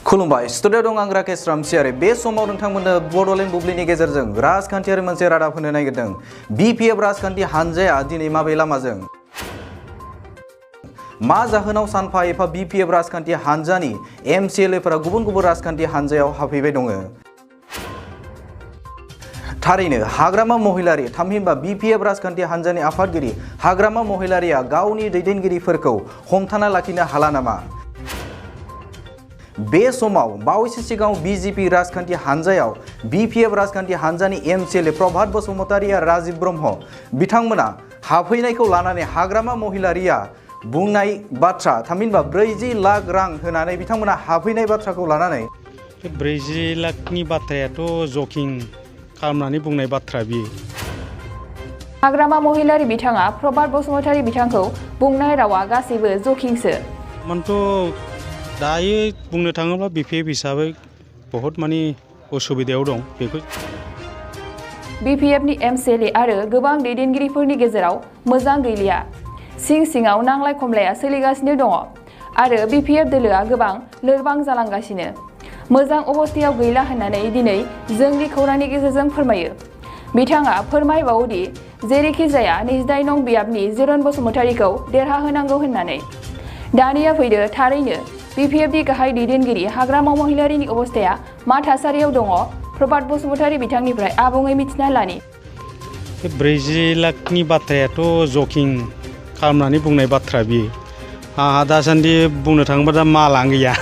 खुलुमबाय स्टुडिअ दं आं राकेश रामसियारि बे समाव नोंथांमोननो बड'लेण्ड बुब्लिनि गेजेरजों राजखान्थियारि मोनसे रादाब होनो नागिरदों बिपिएफ राजखान्थि हानजाया दिनै माबे लामाजों मा जाहोनाव सानफा एफा बिपिएफ राजखान्थि हानजानि एमसिएलएफोरा गुबुन गुबुन राजखान्थि हानजायाव हाबफैबाय दङ थारैनो हाग्रामा महिलारि थामहिनबा बिपिएफ राजखान्थि हानजानि आफादगिरि हाग्रामा महिलारिया गावनि दैदेनगिरिफोरखौ हमथाना लाखिनो हाला नामा बे समाव बावैसो सिगां बिजेपि राजखान्थि हानजायाव बिपिएफ राजखान्थि हानजानि एमसिएलए प्रभात बसुमतारी आरो राजीव ब्रह्म बिथांमोना हाबफैनायखौ लानानै हाग्रामा महिलारिया बुंनाय बाथ्रा थामहिनबा 40 लाख रां होनानै बिथांमोना हाबफैनाय बाथ्राखौ लानानै 40 लाखनि बाथ्रायाथ' जकिं खालामनानै बुंनाय बाथ्रा बियो हाग्रामा महिलारि बिथाङा प्रभात बसुमतारी बिथांखौ बुंनाय रावा गासैबो जकिंसो दायो बुंनो थाङोब्ला बिपिएफ हिसाबै बहुत माने उसुबिदायाव दं बेखौ बिपिएफनि एमसिएलए आरो गोबां दैदेनगिरिफोरनि गेजेराव मोजां गैलिया सिङाव नांलाय खमलाया सोलिगासिनो दङ आरो बिपिएफ दोलोआ गोबां लोरबां जालांगासिनो मोजां अबस्थायाव गैला होननानै दिनै जोंनि खौरांनि गेजेरजों फोरमायो बिथाङा फोरमायबावोदि जेरैखि जाया 28 नं बियाबनि जिरन बसुमतारीखौ देरहाहोनांगौ होननानै दानिया फैदो थारैनो बिपिएफनि गाहाय दैदेनगिरि हाग्रामा महिलारिनि अबस्थाया मा थासारियाव दङ प्रभात बसुमतारी बिथांनिफ्राय आबुङै मिथिना लानि 40 लाखनि बाथ्रायाथ' जकिं खालामनानै बुंनाय बाथ्रा बियो आंहा दासान्दि बुंनो थाङोबा दा मालानो गैया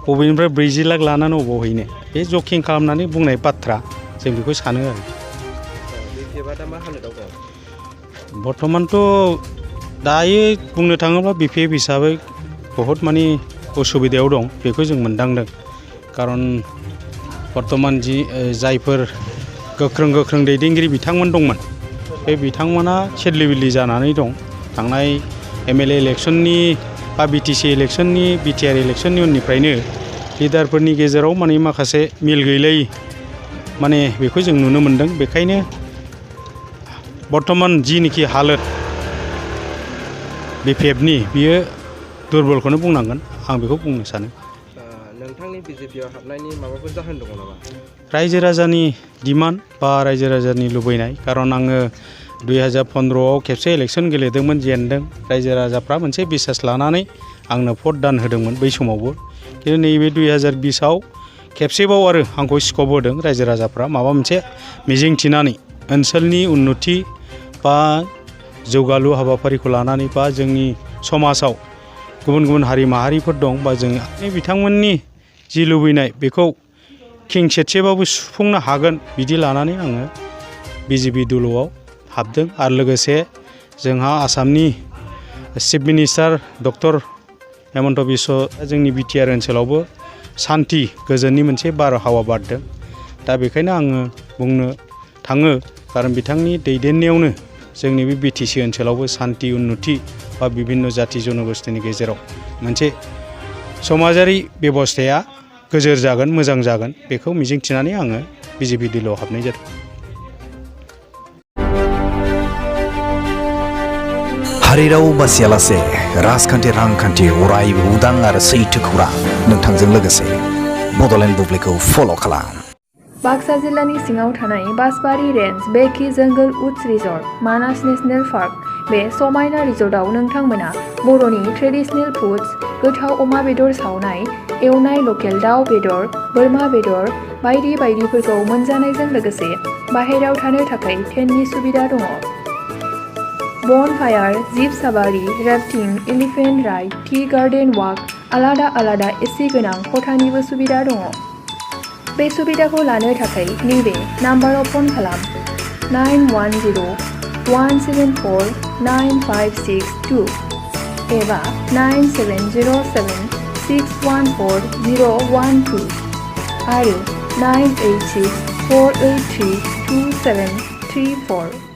बबेनिफ्राय 40 लाख लानानै अबाव हैनो बे जकिं खालामनानै बुंनाय बाथ्रा जों बेखौ सानो आरो बिपिएफआ दा मा हालोदाव दं बर्तमानथ' दायो बुंनो थाङोब्ला बिपिएफ हिसाबै बहुत माने उसुबिदायाव दं बेखौ जों मोनदांदों खारन बर्तमान जायफोर गोख्रों दैदेनगिरि बिथांमोन दंमोन बे बिथांमोना सेरलिबिलि जानानै दं थांनाय एमएलए इलेक्शननि बा बिटिसि इलेक्शननि बिटिआर इलेक्शननि उननिफ्रायनो लिडारफोरनि गेजेराव माने माखासे मिल गैलायै माने बेखौ जों नुनो मोनदों बेखायनो बर्तमान जिनिखि हालोद बिपिएफनि बियो दुरबलखौनो बुंनांगोन आं बेखौ बुंनो सानो नोंथांनि बिजेपिआव हाबनायनि माबाफोर जाहोन दङ नामा रायजो राजानि डिमान्ड बा रायजो राजानि लुबैनाय खारन आङो 2015आव खेबसे इलेक्शन गेलेदोंमोन जेनदों रायजो राजाफ्रा मोनसे बिसास लानानै आंनो भट दान होदोंमोन बै समावबो खिन्थु नैबे 2020आव खेबसेबाव आरो आंखौ स्कप होदों रायजो राजाफ्रा माबा मोनसे मिजिं थिनानै ओनसोलनि उन्नति बा जौगालु हाबाफारिखौ लानानै बा जोंनि समाजाव गुबुन गुबुन हारि माहारिफोर दं बा जों बिथांमोननि जि लुबैनाय बेखौ खेंसेबाबो सुफुंनो हागोन बिदि लानानै आङो बिजेपि दलआव हाबदों आरो लोगोसे जोंहा आसामनि chief minister doctor Hemant Biswa जोंनि बिटिआर ओनसोलावबो सान्थि गोजोननि मोनसे बारहावा बारदों दा बेखायनो आङो बुंनो थाङो खारन बिथांनि दैदेननायावनो जोंनि बे बिटिसि ओनसोलावबो सान्थि उन्नति बा बिभिन्न जाति जनगोष्ठीनि गेजेराव मोनसे समाजारि बेबस्थाया गोजोर जागोन मोजां जागोन बेखौ मिजिंथिनानै आङो बिजेपि दलआव हाबनाय जादों हारि राव बासियालासे राजखान्थि रांखान्थि अरायबो उदां आरो सैथो खौरां नोंथांजों लोगोसे बड'लेण्ड बुब्लिखौ फल' खालाम बाक्सा जिल्लानि सिङाव थानाय बासबारि रेन्ज बेकि जंगल उड्स रिजर्ट मानास नेशनेल पार्क बे समायना रिजर्टआव नोंथांमोना बर'नि ट्रेडिशनेल फुड्स गोथाव अमा बेदर सावनाय एवनाय लकेल दाउ बेदर बोरमा बेदर बायदि बायदिफोरखौ मोनजानायजों लोगोसे बाहेरायाव थानो थाखाय टेन्टनि सुबिदा दङ bonfire jeep safari rafting elephant ride tea garden walk आलादा एसि गोनां खथानिबो सुबिदा दङ बे सुबिदाखौ लानो थाखाय नैबे नाम्बाराव फन खालाम 9101749562 एबा 9707614012 आरो 98648327334